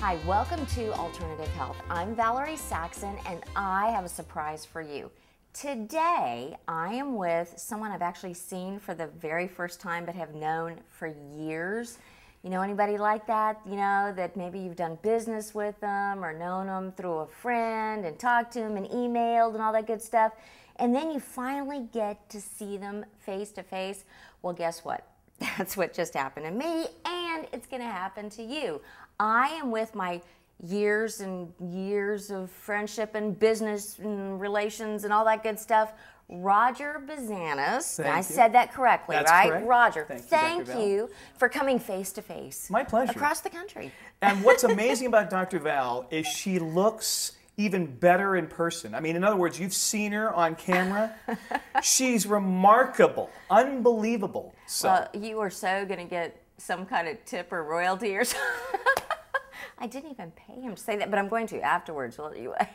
Hi, welcome to Alternative Health. I'm Val Saxion and I have a surprise for you. Today, I am with someone I've actually seen for the very first time but have known for years. You know anybody like that? You know, that maybe you've done business with them or known them through a friend and talked to them and emailed and all that good stuff. And then you finally get to see them face to face. Well, guess what? That's what just happened to me, and it's going to happen to you. I am with my years and years of friendship and business and relations and all that good stuff, Roger Bezanis. I said that correctly, That's right? Correct. Roger, Thank you for coming face to face. My pleasure. Across the country. And what's amazing about Dr. Val is she looks even better in person. I mean, in other words, you've seen her on camera. She's remarkable, unbelievable. So. Well, you are so going to get some kind of tip or royalty or something. I didn't even pay him to say that, but I'm going to afterwards. Well, anyway,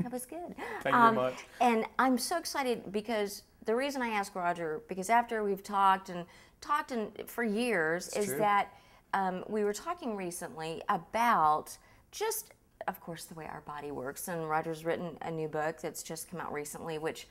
that was good. Thank you very much. And I'm so excited because the reason I asked Roger, because after we've talked for years, is that we were talking recently about just, of course, the way our body works. And Roger's written a new book that's just come out recently, which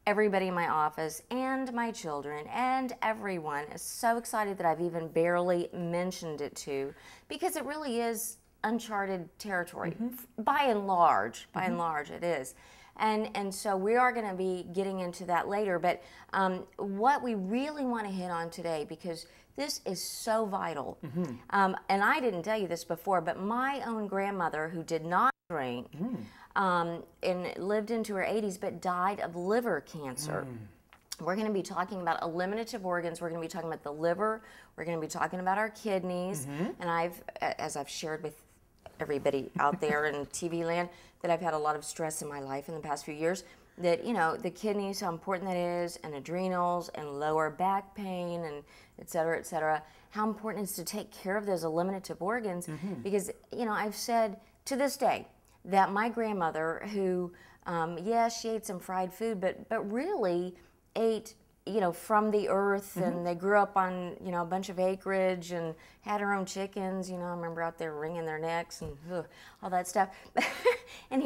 everybody in my office and my children and everyone is so excited that I've even barely mentioned it to, because it really is uncharted territory. By and large it is. And so we are going to be getting into that later, but what we really want to hit on today, because this is so vital, and I didn't tell you this before, but my own grandmother, who did not drink, and lived into her 80s, but died of liver cancer. We're going to be talking about eliminative organs. We're going to be talking about the liver. We're going to be talking about our kidneys. And as I've shared with everybody out there in TV land, that I've had a lot of stress in my life in the past few years, that, you know, the kidneys, how important that is, and adrenals, and lower back pain, and et cetera, how important it is to take care of those eliminative organs. Because, you know, I've said to this day that my grandmother, who, yes, she ate some fried food, but really ate, you know, from the earth, and they grew up on, you know, a bunch of acreage and had her own chickens. You know, I remember out there wringing their necks and all that stuff. And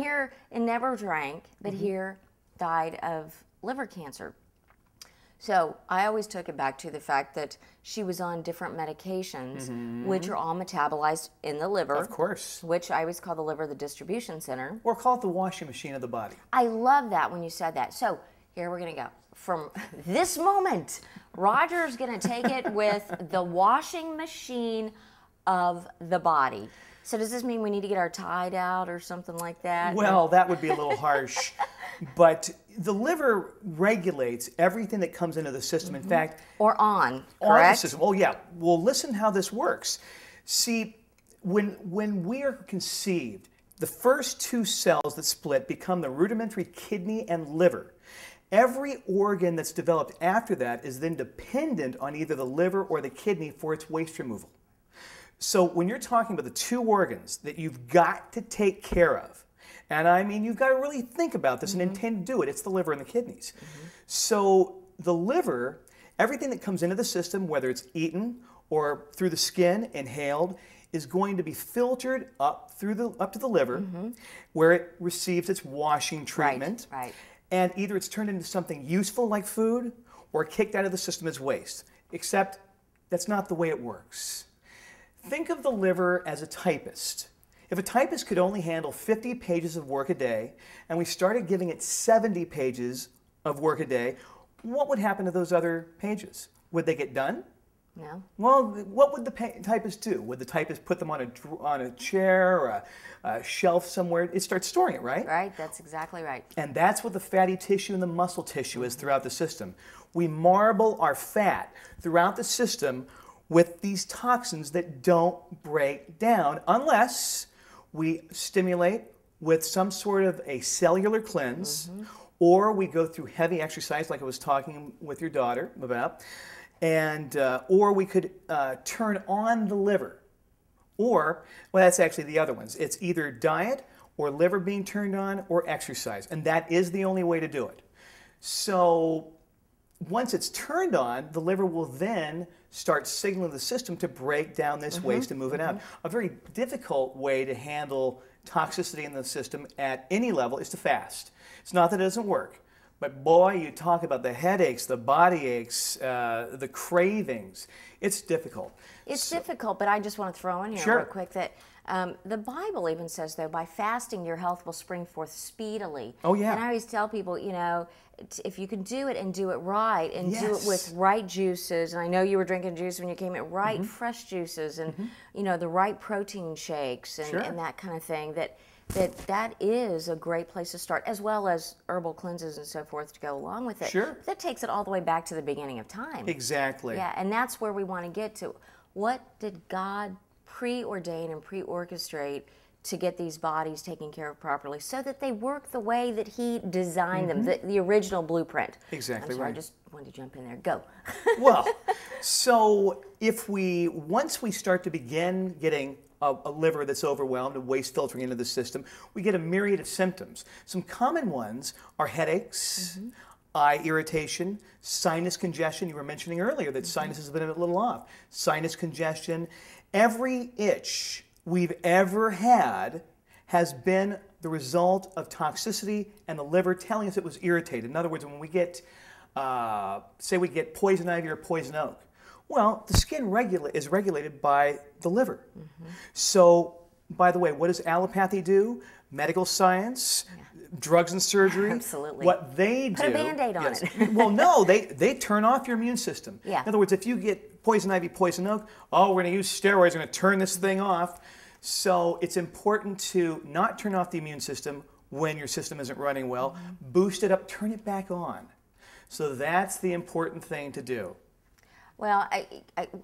never drank, but here died of liver cancer. So I always took it back to the fact that she was on different medications, which are all metabolized in the liver. Of course. Which I always call the liver the distribution center. Or call it the washing machine of the body. I love that when you said that. So here we're going to go. From this moment, Roger's going to take it with the washing machine of the body. So does this mean we need to get our Tide out or something like that? Well, that would be a little harsh. But the liver regulates everything that comes into the system. In fact, or on, correct? The system. Oh, yeah. Well, listen how this works. See, when we are conceived, the first two cells that split become the rudimentary kidney and liver. Every organ that's developed after that is then dependent on either the liver or the kidney for its waste removal. So when you're talking about the two organs that you've got to take care of, and I mean, you've got to really think about this and intend to do it. It's the liver and the kidneys. So the liver, everything that comes into the system, whether it's eaten or through the skin, inhaled, is going to be filtered up to the liver, where it receives its washing treatment. Right. And either it's turned into something useful like food or kicked out of the system as waste. Except that's not the way it works. Think of the liver as a typist. If a typist could only handle 50 pages of work a day, and we started giving it 70 pages of work a day, what would happen to those other pages? Would they get done? No. Well, what would the typist do? Would the typist put them on a chair or a shelf somewhere? It starts storing it, right? Right, that's exactly right. And that's what the fatty tissue and the muscle tissue is throughout the system. We marble our fat throughout the system with these toxins that don't break down unless we stimulate with some sort of a cellular cleanse, or we go through heavy exercise like I was talking with your daughter about, and or we could turn on the liver. Or, well, that's actually the other ones. It's either diet or liver being turned on or exercise, and that is the only way to do it. So once it's turned on, the liver will then start signaling the system to break down this waste and move it out. A very difficult way to handle toxicity in the system at any level is to fast. It's not that it doesn't work, but boy, you talk about the headaches, the body aches, the cravings. It's difficult. It's difficult, but I just want to throw in here real quick that the Bible even says, though, by fasting your health will spring forth speedily. Oh, yeah. And I always tell people, you know, if you can do it and do it right and do it with right juices, and I know you were drinking juice when you came in, right fresh juices and, you know, the right protein shakes and that kind of thing, that is a great place to start, as well as herbal cleanses and so forth to go along with it. Sure. That takes it all the way back to the beginning of time. Exactly. Yeah, and that's where we want to get to. What did God preordain and pre-orchestrate to get these bodies taken care of properly so that they work the way that He designed them, the original blueprint? Exactly. I'm sorry, right. I just wanted to jump in there. Go. Well, so once we start to begin getting a liver that's overwhelmed and waste filtering into the system, we get a myriad of symptoms. Some common ones are headaches, eye irritation, sinus congestion. You were mentioning earlier that sinuses have been a little off. Sinus congestion. Every itch we've ever had has been the result of toxicity and the liver telling us it was irritated. In other words, when we get, say we get poison ivy or poison oak, well, the skin is regulated by the liver. So, by the way, what does allopathy do? Medical science, drugs and surgery. Absolutely. What they do. Put a Band-Aid on it. Well, no, they turn off your immune system. Yeah. In other words, if you get poison ivy, poison oak, oh, we're going to use steroids, we're going to turn this thing off. So it's important to not turn off the immune system when your system isn't running well. Boost it up, turn it back on. So that's the important thing to do. Well,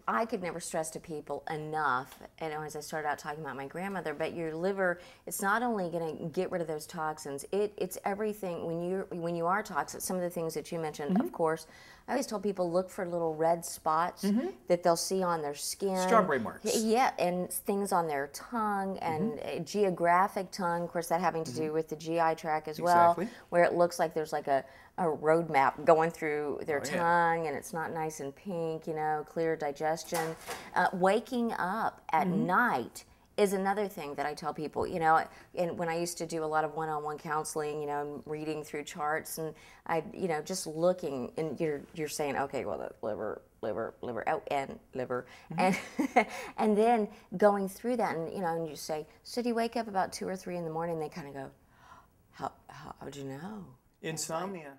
I could never stress to people enough, and as I started out talking about my grandmother, but your liver, it's not only going to get rid of those toxins, it's everything. When you are toxic, some of the things that you mentioned, of course, I always told people look for little red spots that they'll see on their skin. Strawberry marks. Yeah, and things on their tongue and geographic tongue, of course, that having to do with the GI tract as well, where it looks like there's like a road map going through their tongue, and it's not nice and pink, you know, clear digestion. Waking up at night is another thing that I tell people, you know, and when I used to do a lot of one-on-one counseling, you know, reading through charts, and I, you know, just looking, and you're saying, okay, well, the liver, and and then going through that, and you know, and you say, so do you wake up about 2 or 3 in the morning? And they kind of go, how'd you know? Insomnia.